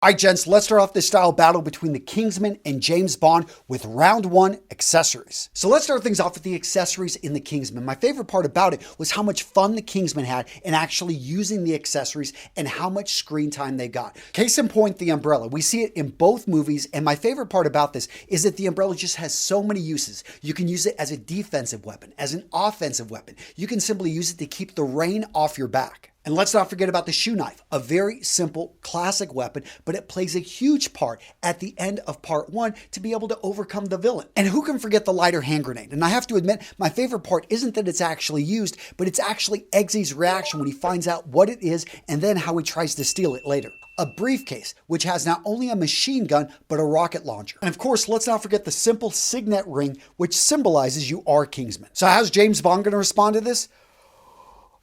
All right, gents, let's start off this style battle between the Kingsman and James Bond with round one, accessories. So let's start things off with the accessories in the Kingsman. My favorite part about it was how much fun the Kingsman had in actually using the accessories and how much screen time they got. Case in point, the umbrella. We see it in both movies, and my favorite part about this is that the umbrella just has so many uses. You can use it as a defensive weapon, as an offensive weapon. You can simply use it to keep the rain off your back. And let's not forget about the shoe knife, a very simple, classic weapon, but it plays a huge part at the end of part one to be able to overcome the villain. And who can forget the lighter hand grenade? And I have to admit, my favorite part isn't that it's actually used, but it's actually Eggsy's reaction when he finds out what it is and then how he tries to steal it later. A briefcase, which has not only a machine gun, but a rocket launcher. And of course, let's not forget the simple signet ring, which symbolizes you are Kingsman. So how's James Bond going to respond to this?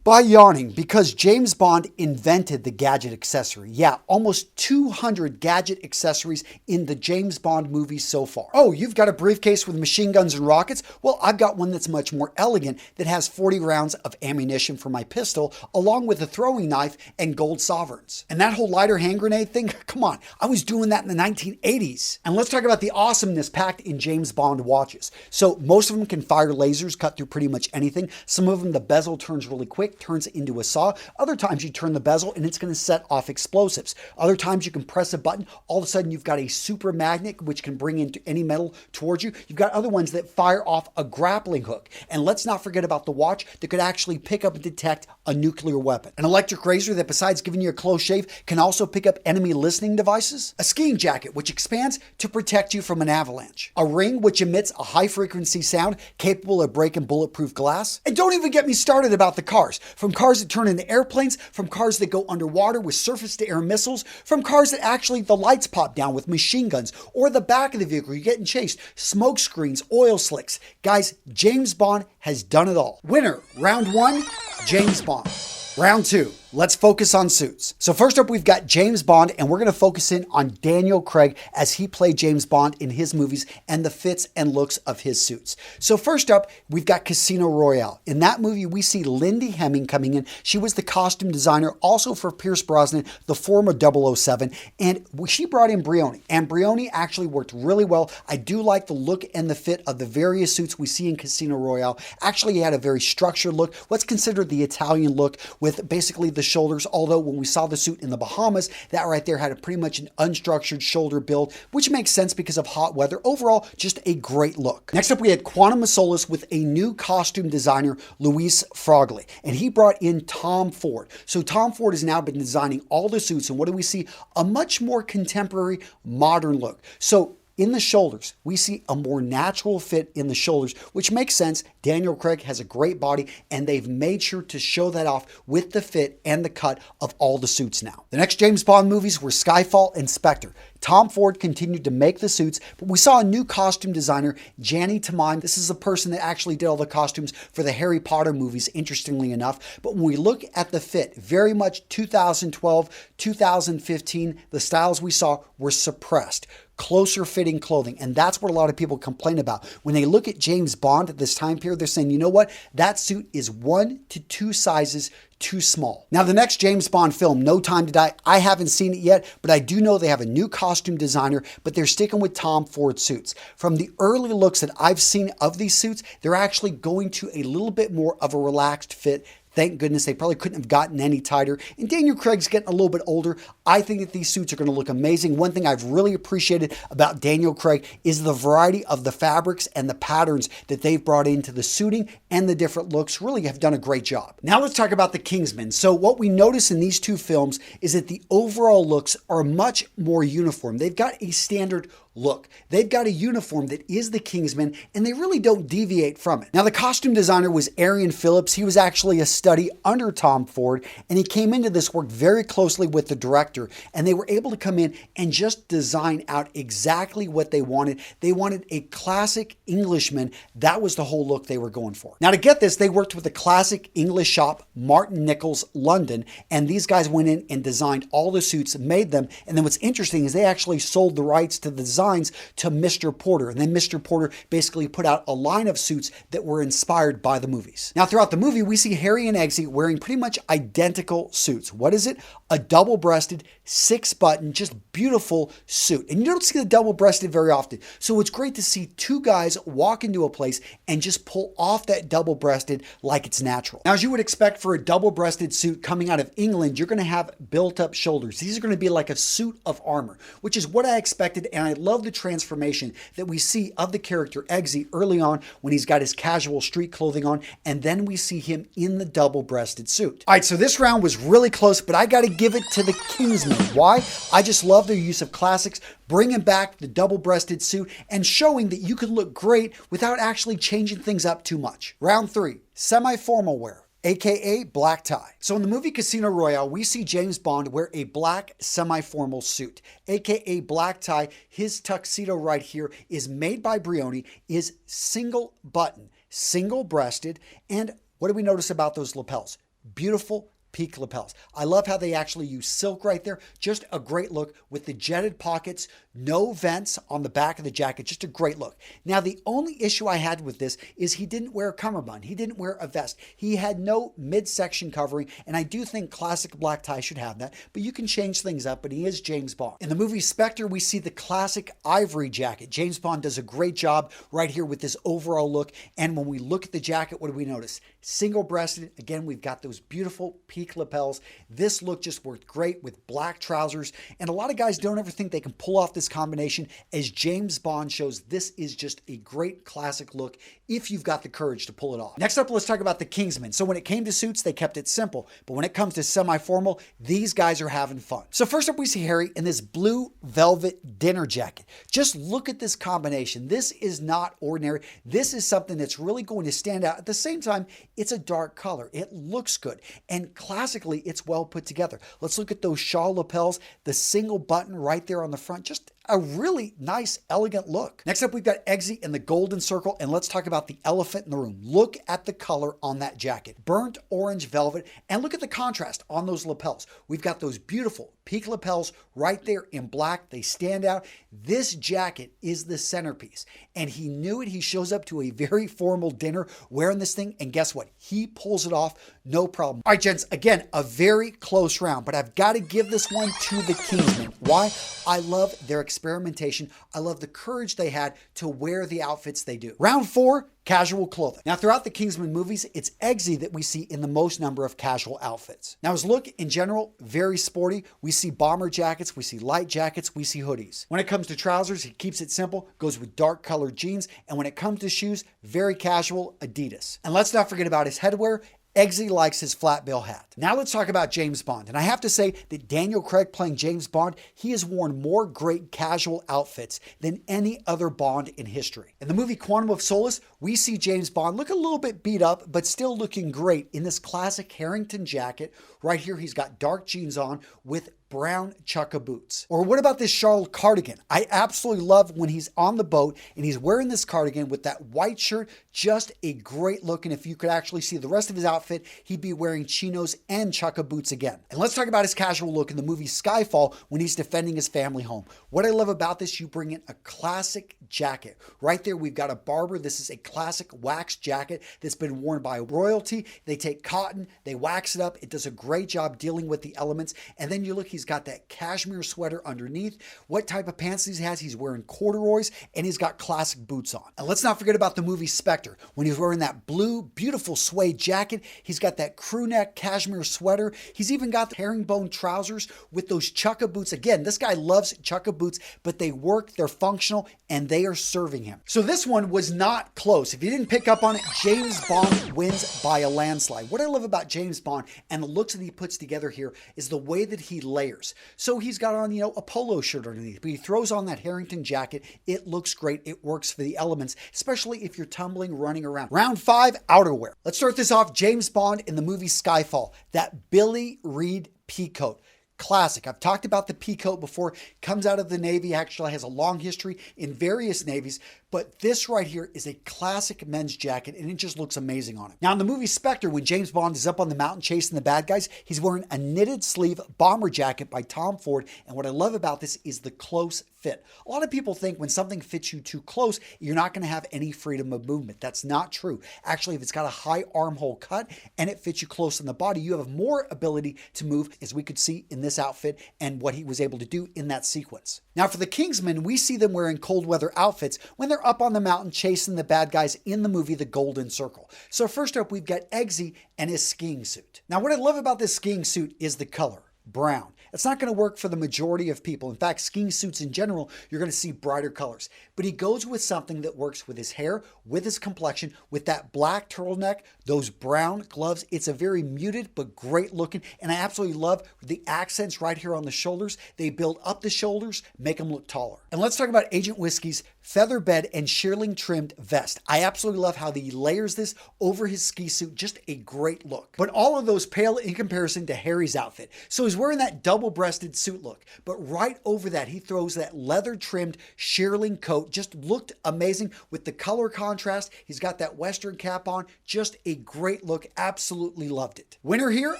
By yawning, because James Bond invented the gadget accessory. Yeah, almost 200 gadget accessories in the James Bond movies so far. Oh, you've got a briefcase with machine guns and rockets? Well, I've got one that's much more elegant that has 40 rounds of ammunition for my pistol, along with a throwing knife and gold sovereigns. And that whole lighter hand grenade thing, come on, I was doing that in the 1980s. And let's talk about the awesomeness packed in James Bond watches. So most of them can fire lasers, cut through pretty much anything. Some of them, the bezel turns really quick, turns it into a saw. Other times you turn the bezel and it's going to set off explosives. Other times you can press a button, all of a sudden you've got a super magnet which can bring into any metal towards you. You've got other ones that fire off a grappling hook. And let's not forget about the watch that could actually pick up and detect a nuclear weapon. An electric razor that, besides giving you a close shave, can also pick up enemy listening devices. A skiing jacket which expands to protect you from an avalanche. A ring which emits a high frequency sound capable of breaking bulletproof glass. And don't even get me started about the cars. From cars that turn into airplanes, from cars that go underwater with surface-to-air missiles, from cars that actually the lights pop down with machine guns, or the back of the vehicle, you're getting chased, smoke screens, oil slicks. Guys, James Bond has done it all. Winner, round one, James Bond. Round two, let's focus on suits. So first up, we've got James Bond, and we're going to focus in on Daniel Craig as he played James Bond in his movies and the fits and looks of his suits. So first up, we've got Casino Royale. In that movie, we see Lindy Hemming coming in. She was the costume designer also for Pierce Brosnan, the former 007, and she brought in Brioni. And Brioni actually worked really well. I do like the look and the fit of the various suits we see in Casino Royale. Actually, he had a very structured look, what's considered the Italian look, with basically the shoulders, although when we saw the suit in the Bahamas, that right there had a pretty much an unstructured shoulder build, which makes sense because of hot weather. Overall, just a great look. Next up, we had Quantum of Solace with a new costume designer, Luis Frogley, and he brought in Tom Ford. So Tom Ford has now been designing all the suits, and what do we see? A much more contemporary, modern look. So in the shoulders, we see a more natural fit in the shoulders, which makes sense. Daniel Craig has a great body, and they've made sure to show that off with the fit and the cut of all the suits now. The next James Bond movies were Skyfall and Spectre. Tom Ford continued to make the suits, but we saw a new costume designer, Gianni Tamine. This is the person that actually did all the costumes for the Harry Potter movies, interestingly enough. But when we look at the fit, very much 2012, 2015, the styles we saw were suppressed. Closer fitting clothing. And that's what a lot of people complain about. When they look at James Bond at this time period, they're saying, you know what? That suit is 1 to 2 sizes too small. Now, the next James Bond film, No Time to Die, I haven't seen it yet, but I do know they have a new costume designer, but they're sticking with Tom Ford suits. From the early looks that I've seen of these suits, they're actually going to a little bit more of a relaxed fit. Thank goodness, they probably couldn't have gotten any tighter. And Daniel Craig's getting a little bit older. I think that these suits are going to look amazing. One thing I've really appreciated about Daniel Craig is the variety of the fabrics and the patterns that they've brought into the suiting and the different looks. Really have done a great job. Now let's talk about the Kingsman. So what we notice in these two films is that the overall looks are much more uniform. They've got a standard look. They've got a uniform that is the Kingsman, and they really don't deviate from it. Now, the costume designer was Arian Phillips. He was actually a study under Tom Ford, and he came into this work very closely with the director, and they were able to come in and just design out exactly what they wanted. They wanted a classic Englishman. That was the whole look they were going for. Now, to get this, they worked with a classic English shop, Martin Nichols, London, and these guys went in and designed all the suits, made them, and then what's interesting is they actually sold the rights to the design designs to Mr. Porter. And then Mr. Porter basically put out a line of suits that were inspired by the movies. Now, throughout the movie, we see Harry and Eggsy wearing pretty much identical suits. What is it? A double-breasted, 6-button, just beautiful suit. And you don't see the double-breasted very often. So it's great to see two guys walk into a place and just pull off that double-breasted like it's natural. Now, as you would expect for a double-breasted suit coming out of England, you're going to have built-up shoulders. These are going to be like a suit of armor, which is what I expected, and I love the transformation that we see of the character Eggsy early on when he's got his casual street clothing on, and then we see him in the double-breasted suit. All right, so this round was really close, but I got to give it to the Kingsman. Why? I just love their use of classics, bringing back the double-breasted suit and showing that you can look great without actually changing things up too much. Round 3, semi-formal wear, aka black tie. So in the movie Casino Royale, we see James Bond wear a black semi-formal suit, aka black tie. His tuxedo right here is made by Brioni, is single button, single breasted, and what do we notice about those lapels? Beautiful peak lapels. I love how they actually use silk right there. Just a great look with the jetted pockets, no vents on the back of the jacket. Just a great look. Now, the only issue I had with this is he didn't wear a cummerbund. He didn't wear a vest. He had no midsection covering, and I do think classic black tie should have that, but you can change things up, but he is James Bond. In the movie Spectre, we see the classic ivory jacket. James Bond does a great job right here with this overall look, and when we look at the jacket, what do we notice? Single-breasted. Again, we've got those beautiful peak lapels. This look just worked great with black trousers, and a lot of guys don't ever think they can pull off this combination. As James Bond shows, this is just a great classic look if you've got the courage to pull it off. Next up, let's talk about the Kingsman. So when it came to suits, they kept it simple, but when it comes to semi-formal, these guys are having fun. So first up, we see Harry in this blue velvet dinner jacket. Just look at this combination. This is not ordinary. This is something that's really going to stand out. At the same time, it's a dark color. It looks good. And classically, it's well put together. Let's look at those shawl lapels, the single button right there on the front. Just a really nice, elegant look. Next up, we've got Eggsy in the golden circle, and let's talk about the elephant in the room. Look at the color on that jacket. Burnt orange velvet, and look at the contrast on those lapels. We've got those beautiful peak lapels right there in black. They stand out. This jacket is the centerpiece, and he knew it. He shows up to a very formal dinner wearing this thing, and guess what? He pulls it off, no problem. All right, gents, again, a very close round, but I've got to give this one to the Kingsman. Why? I love their experimentation. I love the courage they had to wear the outfits they do. Round 4, casual clothing. Now, throughout the Kingsman movies, it's Eggsy that we see in the most number of casual outfits. Now, his look in general, very sporty. We see bomber jackets, we see light jackets, we see hoodies. When it comes to trousers, he keeps it simple, goes with dark colored jeans. And when it comes to shoes, very casual Adidas. And let's not forget about his headwear. Eggsy likes his flat bill hat. Now let's talk about James Bond. And I have to say that Daniel Craig playing James Bond, he has worn more great casual outfits than any other Bond in history. In the movie Quantum of Solace, we see James Bond look a little bit beat up, but still looking great in this classic Harrington jacket. Right here, he's got dark jeans on with brown chukka boots. Or what about this Charles cardigan? I absolutely love when he's on the boat and he's wearing this cardigan with that white shirt. Just a great look. And if you could actually see the rest of his outfit, he'd be wearing chinos and chukka boots again. And let's talk about his casual look in the movie Skyfall when he's defending his family home. What I love about this, you bring in a classic jacket. Right there, we've got a Barber. This is a classic wax jacket that's been worn by royalty. They take cotton, they wax it up. It does a great job dealing with the elements. And then you look, he's got that cashmere sweater underneath. What type of pants he has? He's wearing corduroys and he's got classic boots on. And let's not forget about the movie Spectre. When he's wearing that blue, beautiful suede jacket, he's got that crew neck cashmere sweater. He's even got the herringbone trousers with those chukka boots. Again, this guy loves chukka boots, but they work, they're functional, and they are serving him. So this one was not close. If you didn't pick up on it, James Bond wins by a landslide. What I love about James Bond and the looks that he puts together here is the way that he layers. So he's got on, a polo shirt underneath, but he throws on that Harrington jacket. It looks great. It works for the elements, especially if you're tumbling, running around. Round 5, outerwear. Let's start this off. James Bond in the movie Skyfall. That Billy Reed peacoat. classic. I've talked about the pea coat before. Comes out of the Navy, actually has a long history in various navies, but this right here is a classic men's jacket and it just looks amazing on him. Now in the movie Spectre, when James Bond is up on the mountain chasing the bad guys, he's wearing a knitted sleeve bomber jacket by Tom Ford, and what I love about this is the close fit. A lot of people think when something fits you too close, you're not going to have any freedom of movement. That's not true. Actually, if it's got a high armhole cut and it fits you close in the body, you have more ability to move, as we could see in this outfit and what he was able to do in that sequence. Now for the Kingsmen, we see them wearing cold weather outfits when they're up on the mountain chasing the bad guys in the movie The Golden Circle. So first up, we've got Eggsy and his skiing suit. Now what I love about this skiing suit is the color, brown. It's not going to work for the majority of people. In fact, skiing suits in general, you're going to see brighter colors. But he goes with something that works with his hair, with his complexion, with that black turtleneck, those brown gloves. It's a very muted but great looking. And I absolutely love the accents right here on the shoulders. They build up the shoulders, make them look taller. And let's talk about Agent Whiskey's feather bed and shearling trimmed vest. I absolutely love how he layers this over his ski suit. Just a great look. But all of those pale in comparison to Harry's outfit. So he's wearing that double-breasted suit look, but right over that, he throws that leather-trimmed shearling coat. Just looked amazing with the color contrast. He's got that Western cap on. Just a great look. Absolutely loved it. Winner here,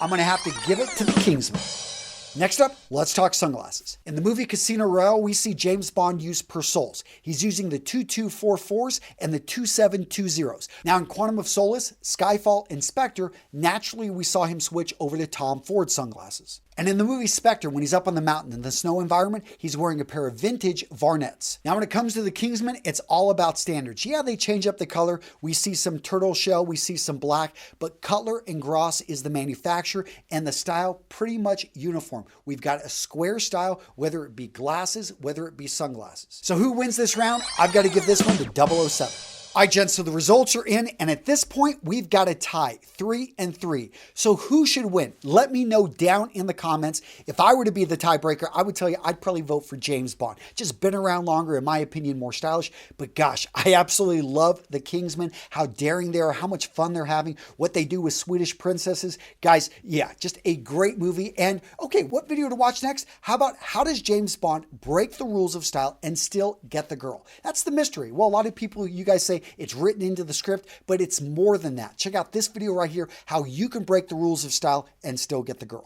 I'm going to have to give it to the Kingsman. Next up, let's talk sunglasses. In the movie Casino Royale, we see James Bond use Persols. He's using the 2244s and the 2720s. Now in Quantum of Solace, Skyfall, and Spectre, naturally we saw him switch over to Tom Ford sunglasses. And in the movie Spectre, when he's up on the mountain in the snow environment, he's wearing a pair of vintage Varnets. Now when it comes to the Kingsman, it's all about standards. Yeah, they change up the color. We see some turtle shell, we see some black, but Cutler and Gross is the manufacturer, and the style pretty much uniform. We've got a square style, whether it be glasses, whether it be sunglasses. So who wins this round? I've got to give this one to 007. All right, gents, so the results are in, and at this point, we've got a tie, 3-3. So who should win? Let me know down in the comments. If I were to be the tiebreaker, I would tell you I'd probably vote for James Bond. Just been around longer, in my opinion, more stylish. But gosh, I absolutely love the Kingsmen, how daring they are, how much fun they're having, what they do with Swedish princesses. Guys, yeah, just a great movie. And okay, what video to watch next? How about how does James Bond break the rules of style and still get the girl? That's the mystery. Well, a lot of people, you guys say, it's written into the script, but it's more than that. Check out this video right here, how you can break the rules of style and still get the girl.